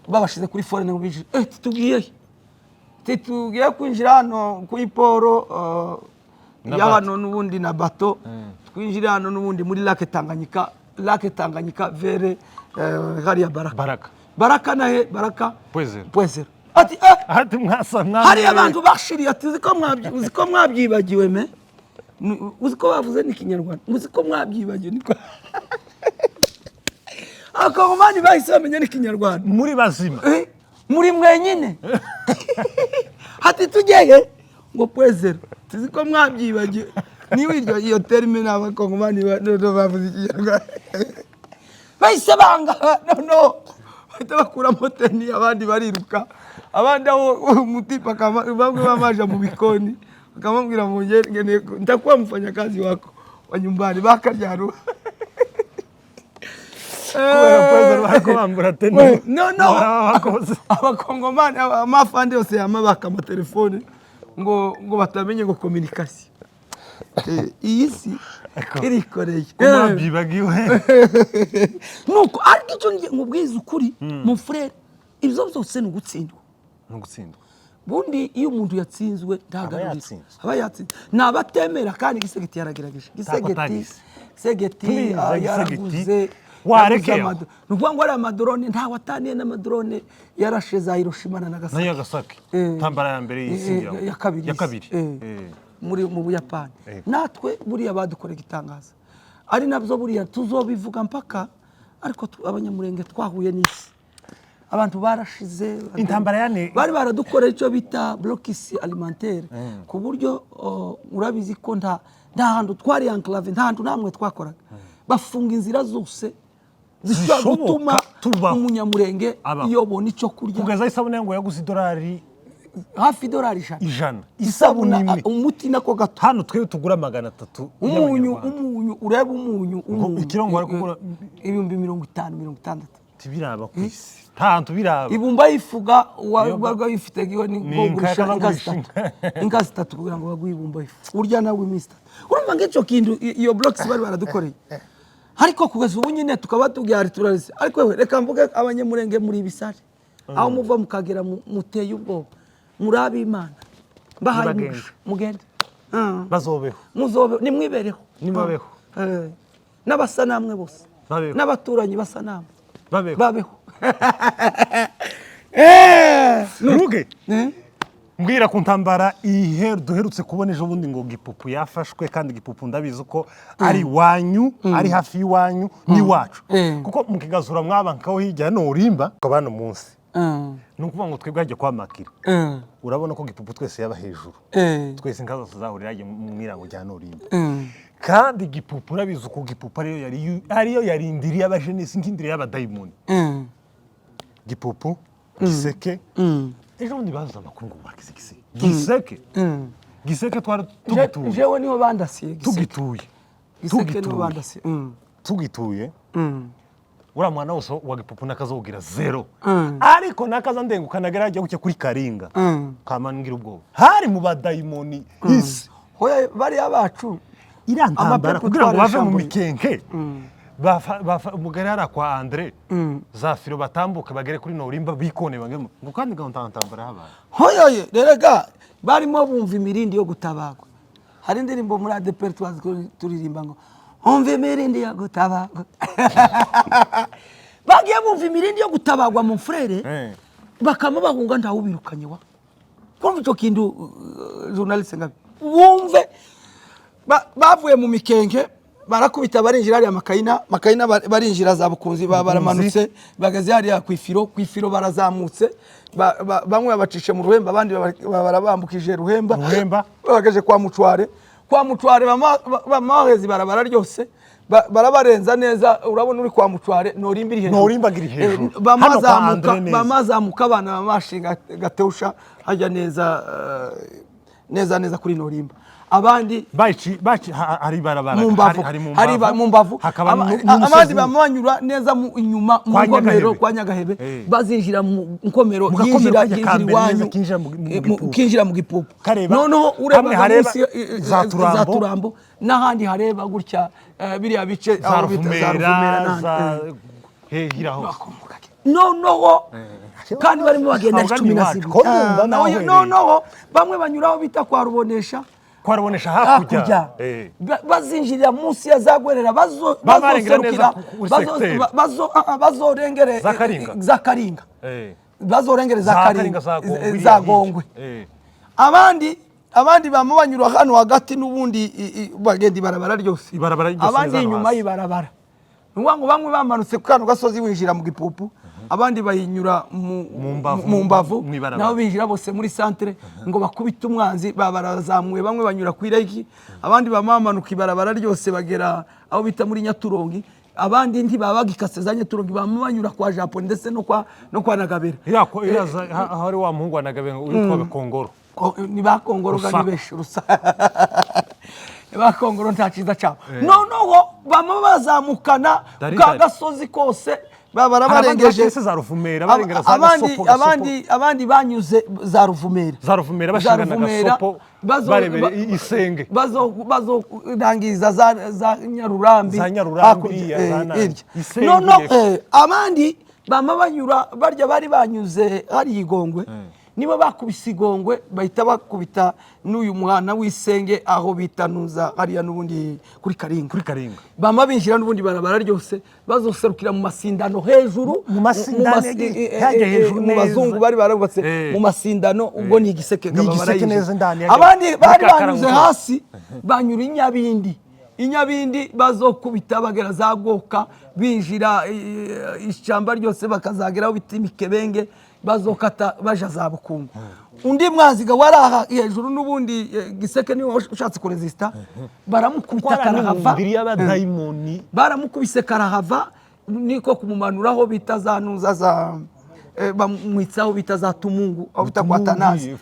babashize kuri foreign ngubije tugiye kwinjira hano ku iporo y'abano n'ubundi na bato twinjira hano n'ubundi muri Lake Tanganyika vere hariya Baraka nahe Baraka Pwezero ati mwasa hari abantu bashiriye ati uziko mwabyibagiwe me uziko bavuze n'ikinyarwanda uziko mwabyibagiwe niko Akongomani bahise bamenya n'ikinyarwanda muri bazima muri mwenyine hati tugeye ngo Pwezero tuziko mwabyibagiwe niwiryo iyo terme n'Abakongomani bavuze ikinyarwanda bahise banga no bahita bakura moteni abandi bariruka abandi aho umutipa bamwe bamaje mu bikoni akamubwira ngo ngene nitakuwa mfanyakazi wako wa nyumbani bakaryaro Pwezero bako bambura teni Abakongomani amafande yose yamabaka amatelefone ngo batamenye ngo communication iyi si irikoreye kumabyibagiwe nuko ariko icyo ngubwiza ukuri mu frere ibyo byose n'ugutsindwa bundi iyo umuntu yatsinzwe ndagaruriza aba yatsinze nabatemera kandi gisegeti yaragerageje gisegeti yaraguze warekeye nuvuga ngo ari amadrone nta wataniye n'amadrone yarashe za Hiroshima na Nagasaki tambara ya mbere y'isi ya kabiri muri mu Buyapani natwe buriya badukoreye itangaza ari nabyo buriya tuzobivuga mpaka ariko abanyamurenge twahuye n'isi abantu barashize intambara yane bari baradukoreye icyo bita blockis alimentaire ku buryo urabizi ko nta hantu twari enclave nta hantu namwe twakoraga bafunga inzira zose zishobora gutuma umunyamurenge yobona icyo kurya kugeza isabune ngo yaguze $100 hafi $100 isabune umuti nako gato hano twe tugura 300 umunyu ureba umunyu ikirongo ari kugura 50-60 tibiraba kwisi tantu biraba ibumba yifuga wabaga yifite giho ni gusha inka zitatu kugira ngo baguye ibumba yifu urya nawe mister urumva ngicyo kintu iyo blocks bari baradukoreye ariko kugeza ubu nyine tukaba tubyari turarese ariko reka mvuge abanyamurenge muri ibisare aho muva mukagera muteye ubwoba murabe Imana bahaye mugende bazobeho nimwibereho n'abasa namwe bose n'abaturanyi basa namwe babeho Ruge mbwira ku ntambara duherutse kubona ejo bundi ngo Gipupu yafashwe kandi Gipupu ndabizi ko ari wanyu ari hafi y'iwanyu ni wacu kuko mukigazura mwabankaho hirya no urimba kabano munsi nukuvuga ngo twebwe ajye kwamakira urabona ko Gipupu twese yaba hejuru twese inkazo tuzahurira mu mirango jya no urimba kandi Gipupu urabizi ko Gipupu ariyo yarindiriye abajenesi nk'indiriye y'abadayimoni Gipupu Giseke ejo bundi baza amakuru ngo bakise Giseke twari tugituye jewe niho bandasiye tugituye ura mwana wose wa Gipupu nakazogira 0 ariko nakaza ndenguka nagerajya gucye kuri Karinga kamangira ubwo hari mu badayimoni isi hoya bari abacu irantambara kugira ngo bave mu mikenke umugari ara kwa Andre Zafiro batambuka bagere kuri Norimba bikone bangemo ngo kandi gantambara habaye hoya rega barimo bumva imirindi yo gutabagwa hari indirimbo muri ADPR turirimba ngo umva imirindi yo gutabagwa bagiye bumva imirindi yo gutabagwa mu frere bakama bahunga ntawe ubirukanye wa kumva icyo kintu journaliste ngabe bumve bavuye mu mikenke barakubita barinjira ari makayina barinjira za Bukunzi baramanutse bagaze hari kwifiro barazamutse bamwe babacishe mu Ruhemba abandi barabambukije Ruhemba bagaje kwa Mucware bamahezi barabara ryose barabarenza neza urabona uri kwa Mucware Norimba giri hejuru bamazamuka abana bamashinga gateusha hajya neza neza neza kuri Norimba abandi hari barabara hari mu mbavu abandi bamanyura neza inyuma mu nkomero kwa Nyagahebe bazinjira mu nkomero yinjira iwanyu kinjira mu gipupu noneho ureba za Turambo n'ahandi hareba gutya biriya bice aho bita za Ruvumera hehiraho noneho kandi barimo bagenda 12 noneho bamwe banyuraho bita kwa Rubonesha hakurya bazinjirira munsi ya Zagwerera bazorengere za Karinga bazorengere za Gongwe abandi bamubanyura hano hagati n'ubundi bagenda ibarabara ryose abandi inyuma y'ibarabara ngo bamwe bamanutse kano gasozi winjira mu gipupu abandi bayinyura mu mbavu nabo binjira bose muri centre ngo bakubita umwanzi babarazamuye bamwe banyura ku Ireki abandi bamamanuka ibarabara ryose bagera aho bita muri Nyaturongi abandi ntibabagikase za Nyaturongi bamubanyura kwa Japon ndetse no kwa Nagabera hari wa muhungu wa Nagabera witwa Bakongoro ni bakongoro gani besho rusa bakongoro ntaciza cyabo noneho bamwe bazamukana ka gasozi kose barabarengeje za Ruvumera barengera za Gasopo abandi banyuze za Ruvumera bashingana Gasopo barebere isenge bazorangiza za Nyarurambi abandi bama banyura barya bari banyuze hari Igongwe niba bakubise Igongwe bahita bakubita n'uyu muhana w'isenge aho bitanuza hariya n'ubundi kuri Karinga bama binjira n'ubundi barabara ryose bazoserukira mu masindano hejuru mu bazungu bari barabubatse mu masindano ubwo ni igiseke abandi bari banyuze hasi banyura Inyabindi bazokubita bagera za Goka binjira ishyamba ryose bakazageraho biti Mikebenge bazokata baja za Bukungu undi mwaziga waraha hejuru n'ubundi giseke niwe ushatse kuresista baramukubita karahava baramukubise karahava niko kumumanuraho bita za nuza za bamwitsaho bita za Tumungu aho bita kwa Tanazi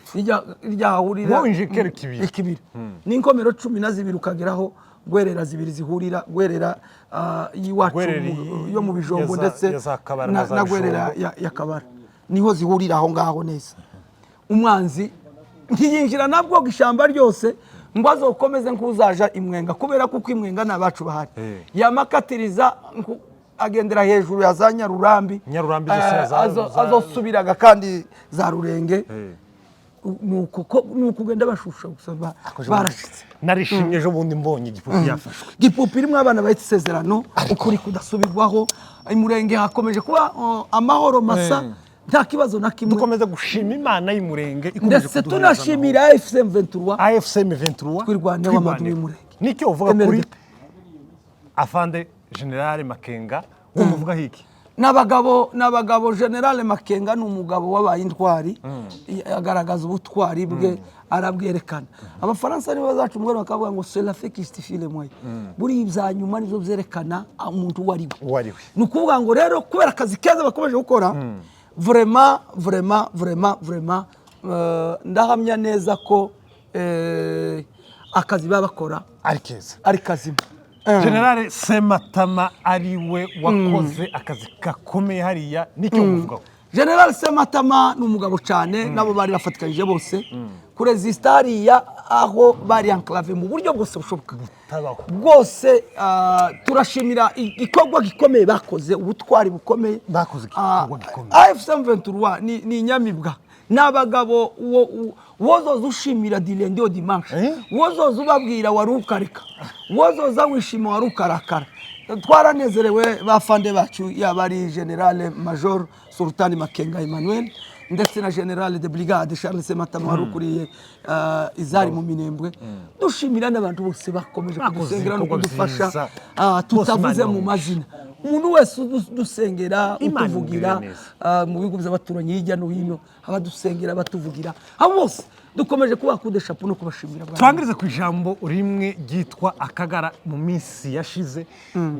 irya hahurira ikibiri n'inkomero 12 ukageraho Gwerera zibiri zihurira Gwerera yiwacu yo mu Bijombo ndetse na Gwerera ya Kabara niho zihurira aho ngaho neza umwanzi ntiyinjira nabwo gishamba ryose ngo azokomeze nkuzaja imwenga kubera kuko imwenga nabacu bahari yamakatiriza agendera hejuru ya za Nyarurambi azosubiraga kandi za Rurenge nuko genda bashusha gusaba barashitse narishimye ejo bundi mbonye igipupi yafashwe gipupi rimwe abana bayitsezerano ukuri kudasubirwaho imurenge hakomeje kuba amahoro masa nta kibazo na kimwe dukomeza gushima Imana y'Imurenge ikomeje kuduha tunashimira AFCM 23 twirwane w'amadu y'Imurenge nicyo uvuga kuri Afande General Makenga umuvuga hiki nabagabo General Makenga n'umugabo wabaye intwari agaragaza ubutwari bwe arabwerekana abafaransa nibo bazacumwe bakavuga ngo c'est la fait qui justifie les moyens buri ibyanyuma nizo byerekana umuntu wariwe nukuvuga ngo rero kubera akazi keza bakomeje gukora vraiment ndahamya neza ko akazi babakora ari kazima General Sematama ariwe wakoze akazi gakomeye hariya nicyo uvugaho General Sematama n'umugabo cyane nabo bari bafatikanyije bose kuresista hariya aho bari enclave mu buryo bwose bushoboka bwose turashimira igikorwa gikomeye bakoze ubutwari bukomeye bakoze igikorwa gikomeye AFCM 23 ni nyamibwa n'abagabo wozoza ushimira dilendio dimanche wozoza ubabwira warukarika wozoza wishima warukarakara twaranezerewe bafande bacu yabari General Major Sultani Makenga Emmanuel ndetse na General de Brigade Charles Sematama warukuriye izari mu Minembwe dushimira n'abantu bose bakomeje kudusengera no kudufasha tutavuze mu mazina umuntu wese dusengera utuvugira mu bigo by'abaturanyi hirya no hino abadusengera batuvugira abo bose dukomeje kubakudesha no kubashimira twangirize ku ijambo rimwe ryitwa akagara mu minsi yashize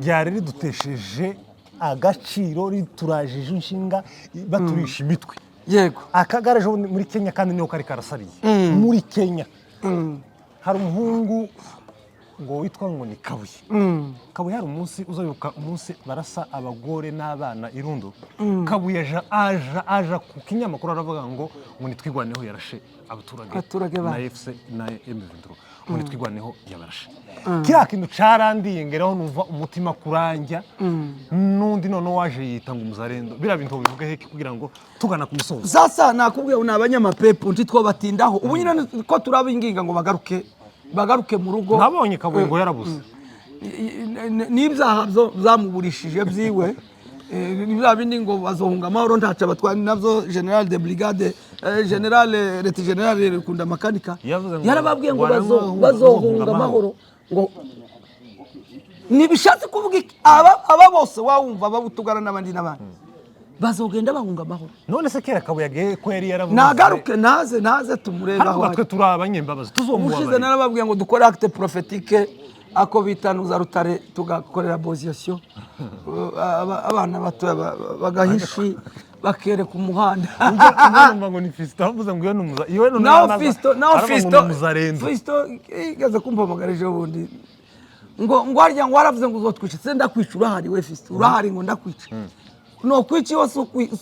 ryari ridutesheje agaciro riturajije inshinga baturisha imitwe yego akagara ejo muri Kenya kandi niho kari karasariye muri Kenya hari umuhungu ngo witwa ngo ni Kabuye. Kabuye hari umunsi uzayoboka umunsi barasa abagore n'abana irundo. Kabuye aja ku kinyamakuru aravuga ngo nitwigwaneho yarashe abaturage na FC na M23 ngo nitwigwaneho yabarashe. Kiriya kintu carandiye ngeraho numva umutima kuranja nundi none waje yita ngo umuzarendo bira bintu bivuga heki kugira ngo tugana ku musozo. Sasa nakubwiye unabanyamapepo ntitwo batindaho ubu nyine ko turabinginga ngo bagaruke mu rugo. Nabonye Kabuye ngo yarabuze n'ibyaha zamuburishije byiwe bya bindi ngo bazohunga amahoro ntaca batwani navyo General de Brigade General Leti General Rukunda Makanika yarababwiye ngo bazohunga amahoro ngo nibishatse kuvuga aba bose wawumva babutugara n'abandi bazogenda bahunga amahoro. None se kera Kabuye yagiye ko yari yaravuze nagaruke naze tumureba aho twe turabanyembabaza tuzomubaza. Ushize narababwiye ngo dukore acte prophétique ako bitanuza Rutare tugakorera position abana bato bagahishi bakere ku muhanda. Ngomba ngo ni Fisto avuze ngo iyo no Fisto igaze kumpamagarije ubundi ngo arya ngo waravuze ngo uzotwica se ndakwicura hari we Fisto urahari ngo ndakwica no kwici wo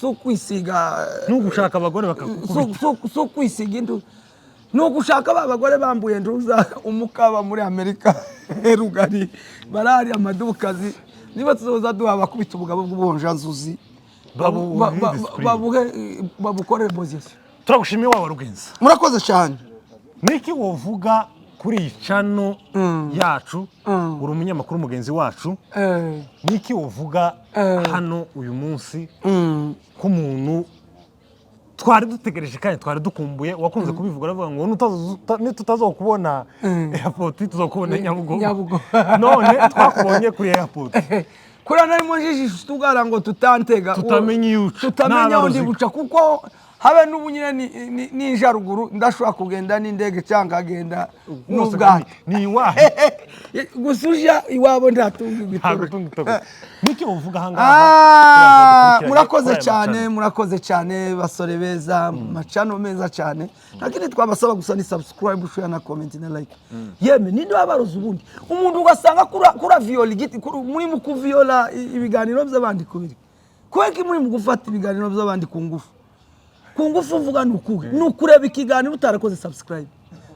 so kwisiga nugushaka abagore bakakukubita so kwisiga indu nugushaka abagore bambuye nduza umukaba muri Amerika rugari barari amadukazi niba tuzoza duha bakubita ubugabo bw'ubonja nzuzi babukorere position. Turagushimiye waba Rugenza, murakoze cyane. Niki wovuga kuri channel yacu uri umunyamakuru mugenzi wacu niki wovuga hano uyu munsi ku muntu twari dutegereje kandi twari dukumbuye wakunze kubivuga aravuga ngo nitutazokubona airport tuzokubona Nyabugogo none twakubonye kuri airport kuri nari mujiji tugara ngo tutantega tutamenya undi buca kuko habe n'ubunyine ni jaruguru ndashobora kugenda n'indege cyangwa agenda n'ubwato ni wahe gusuja iwabo ndatunga igitoro. Niki uvuga hanga murakoze cyane basore beza macano meza cyane lakini twabasaba gusa ni subscribe share na comment na like yeme ninde wabaroza ubundi umuntu ugasanga kura viola igiti muri mu kuviola ibiganiro by'abandi kubiri kweki muri mu gufata ibiganiro by'abandi ku ngufu uvuga nukureba ikiganiro utarakoze subscribe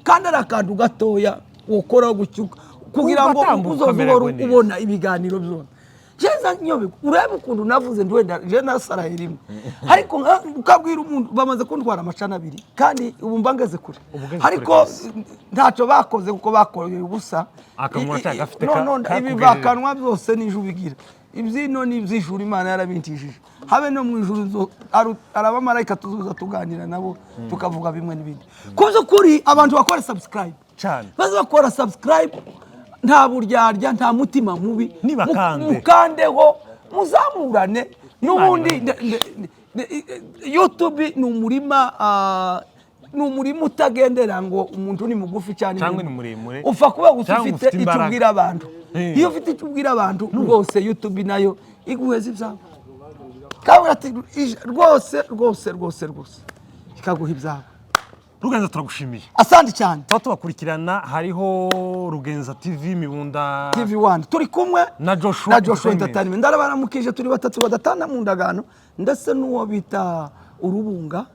kandi arakantu gatoya ukora gucyuka kugira ngo uzozubora ubona ibiganiro byose. Jeza nyobe urebe ukuntu navuze ndwenda je nasara irimo ariko ukabwira umuntu bamaze kuntwara amacana abiri kandi ubu mbangeze kure ariko ntaco bakoze kuko bakoreye ubusa ibi bakanwa byose nijubigira ibyino n'ibyijuru Imana yarabintishije habe no mu ijuru arabamarayika tuzuza tuganira nabo tukavuga bimwe n'ibindi kuzo kuri abantu bakora subscribe cyane baza bakora subscribe nta buryarya nta mutima mubi mukandeho muzamurane n'ubundi YouTube ni umurima utagendera ngo umuntu ni mugufi cyane cyangwa ni muremure ufa kuba ufite itubwira abantu iyo ufite itubwira abantu rwose YouTube nayo iguheza ibyabo kandi rwose ikaguha ibyabo. Rugenza turagushimiye asante cyane tubakurikirana hariho Rugenza TV Mibunda TV1 turi kumwe na Joshua Entertainment ndarabaramukije turi batatu badatana mu ndagano ndetse n'uwo bita urubunga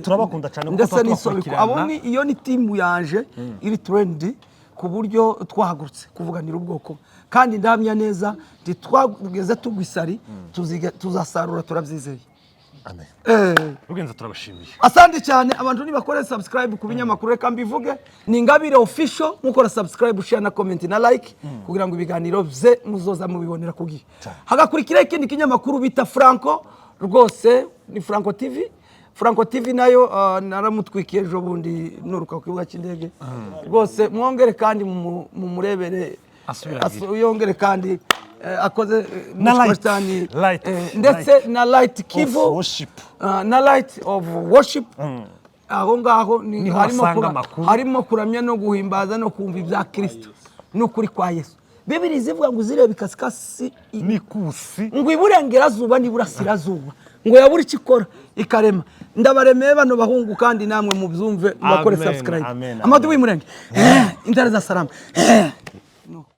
turabakunda cyane kuko twakurikirana abo ni iyo ni team yanje iri trend ku buryo twahagurutse kuvuganira ubwoko kandi ndamya neza twageze tugwisari tuzasarura turabyizeye. Amen. Rugenza turabashimiye. Asante cyane abantu nibakore subscribe ku binyamakuru reka mbivuge ni Ngabire official mukora subscribe share na comment na like kugira ngo ibiganiro bye muzoza mubibonera kugihe. Hagakurikira ikindi kinyamakuru bita Franco rwose ni Franco TV nayo naramutwikiye ejo bundi nuruka ku kibuga cy'indege rwose mwongere kandi mumurebere yongere kandi akoze ndetse na light Kivu na light of worship aho ngaho harimo kuramya no guhimbaza no kumva ibya Kristo no kuri kwa Yesu. Bibiri zivuga ngo uzirebe ikasikasi nikusi ngo iburengerazuba n'iburasirazuba ngo yabura ikikora ikarema ndabaremeye bano bahungu kandi namwe mubyumve bakore subscribe amadu w'imurenge intare za salama